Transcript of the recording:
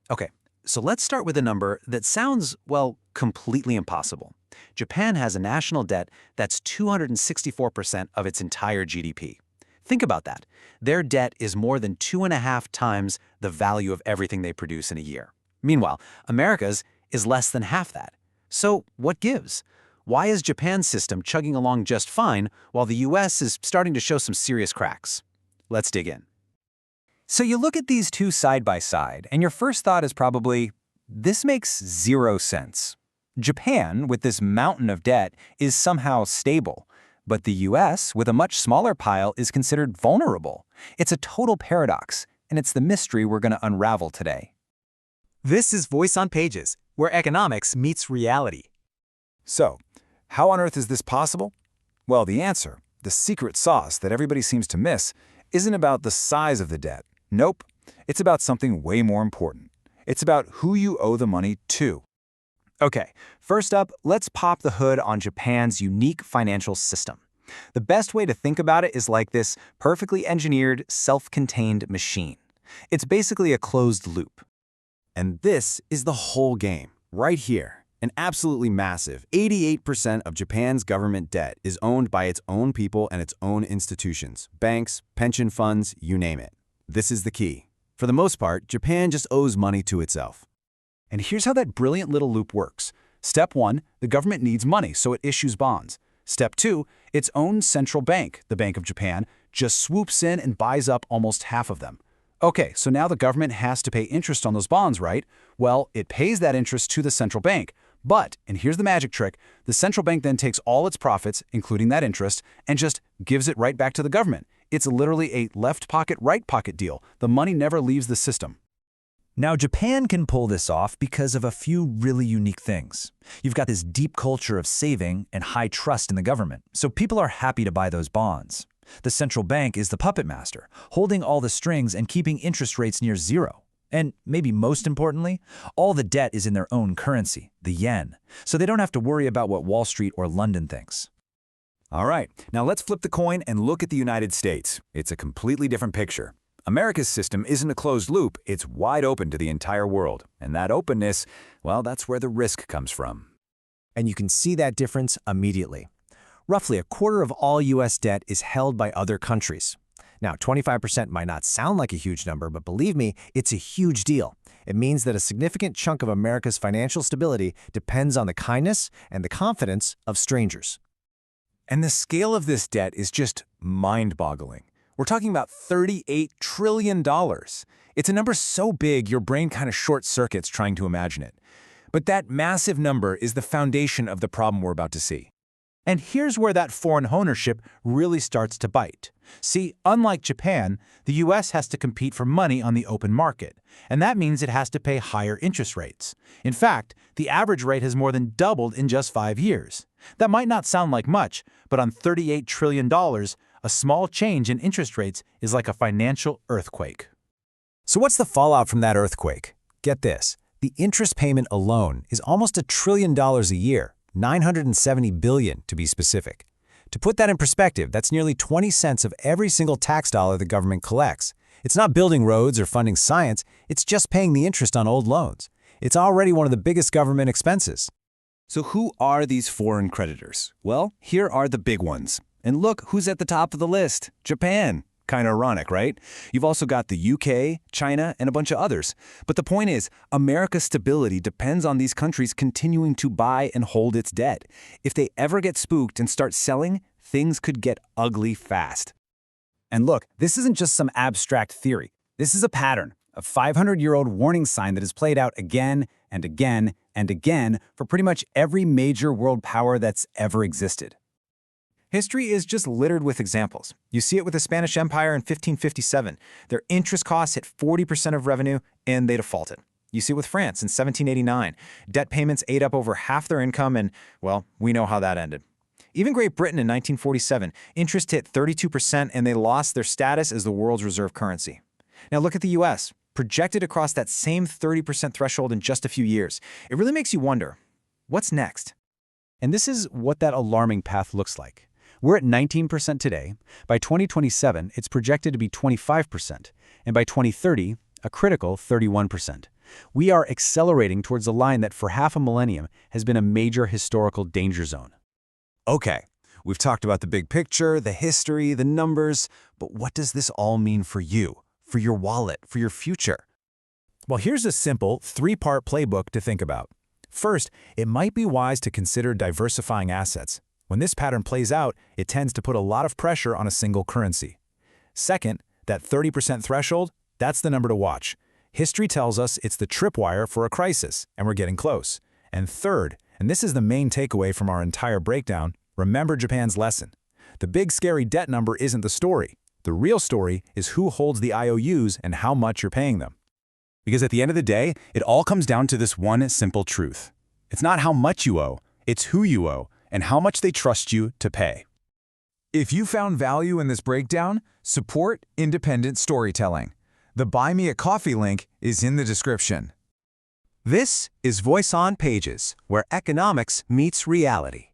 Okay, so let's start with a number that sounds, well, completely impossible. Japan has a national debt that's 264% of its entire GDP. Think about that. Their debt is more than 2.5 times the value of everything they produce in a year. Meanwhile, America's is less than half that. So what gives? Why is Japan's system chugging along just fine while the US is starting to show some serious cracks? Let's dig in. So you look at these two side by side, and your first thought is probably, this makes zero sense. Japan, with this mountain of debt, is somehow stable, but the US, with a much smaller pile, is considered vulnerable. It's a total paradox, and it's the mystery we're going to unravel today. This is Voice on Pages, where economics meets reality. So, how on earth is this possible? Well, the answer, the secret sauce that everybody seems to miss, isn't about the size of the debt. Nope. It's about something way more important. It's about who you owe the money to. Okay, first up, let's pop the hood on Japan's unique financial system. The best way to think about it is like this perfectly engineered, self-contained machine. It's basically a closed loop. And this is the whole game, right here. An absolutely massive 88% of Japan's government debt is owned by its own people and its own institutions, banks, pension funds, you name it. This is the key. For the most part, Japan just owes money to itself. And here's how that brilliant little loop works. Step 1, the government needs money, so it issues bonds. Step 2, its own central bank, the Bank of Japan, just swoops in and buys up almost half of them. Okay, so now the government has to pay interest on those bonds, right? Well, it pays that interest to the central bank. But, and here's the magic trick, the central bank then takes all its profits, including that interest, and just gives it right back to the government. It's literally a left pocket, right pocket deal. The money never leaves the system. Now, Japan can pull this off because of a few really unique things. You've got this deep culture of saving and high trust in the government, so people are happy to buy those bonds. The central bank is the puppet master, holding all the strings and keeping interest rates near zero. And maybe most importantly, all the debt is in their own currency, the yen, so they don't have to worry about what Wall Street or London thinks. All right, now let's flip the coin and look at the United States. It's a completely different picture. America's system isn't a closed loop, it's wide open to the entire world. And that openness, well, that's where the risk comes from. And you can see that difference immediately. Roughly a quarter of all U.S. debt is held by other countries. Now, 25% might not sound like a huge number, but believe me, it's a huge deal. It means that a significant chunk of America's financial stability depends on the kindness and the confidence of strangers. And the scale of this debt is just mind-boggling. We're talking about $38 trillion. It's a number so big your brain kind of short-circuits trying to imagine it. But that massive number is the foundation of the problem we're about to see. And here's where that foreign ownership really starts to bite. See, unlike Japan, the US has to compete for money on the open market, and that means it has to pay higher interest rates. In fact, the average rate has more than doubled in just 5 years. That might not sound like much, but on $38 trillion, a small change in interest rates is like a financial earthquake. So what's the fallout from that earthquake? Get this, the interest payment alone is almost $1 trillion a year, $970 billion to be specific. To put that in perspective, that's nearly 20 cents of every single tax dollar the government collects. It's not building roads or funding science, it's just paying the interest on old loans. It's already one of the biggest government expenses. So who are these foreign creditors? Well, here are the big ones. And look who's at the top of the list, Japan. Kind of ironic, right? You've also got the UK, China, and a bunch of others. But the point is, America's stability depends on these countries continuing to buy and hold its debt. If they ever get spooked and start selling, things could get ugly fast. And look, this isn't just some abstract theory. This is a pattern, a 500-year-old warning sign that has played out again and again and again for pretty much every major world power that's ever existed. History is just littered with examples. You see it with the Spanish Empire in 1557. Their interest costs hit 40% of revenue, and they defaulted. You see it with France in 1789. Debt payments ate up over half their income, and, well, we know how that ended. Even Great Britain in 1947, interest hit 32%, and they lost their status as the world's reserve currency. Now look at the US, projected across that same 30% threshold in just a few years. It really makes you wonder, what's next? And this is what that alarming path looks like. We're at 19% today. By 2027, it's projected to be 25%, and by 2030, a critical 31%. We are accelerating towards a line that for half a millennium has been a major historical danger zone. Okay, we've talked about the big picture, the history, the numbers, but what does this all mean for you, for your wallet, for your future? Well, here's a simple three-part playbook to think about. First, it might be wise to consider diversifying assets. When this pattern plays out, it tends to put a lot of pressure on a single currency. Second, that 30% threshold, that's the number to watch. History tells us it's the tripwire for a crisis, and we're getting close. And third, and this is the main takeaway from our entire breakdown, remember Japan's lesson. The big scary debt number isn't the story. The real story is who holds the IOUs and how much you're paying them. Because at the end of the day, it all comes down to this one simple truth. It's not how much you owe, it's who you owe and how much they trust you to pay. If you found value in this breakdown, support independent storytelling. The Buy Me a Coffee link is in the description. This is Voice on Pages, where economics meets reality.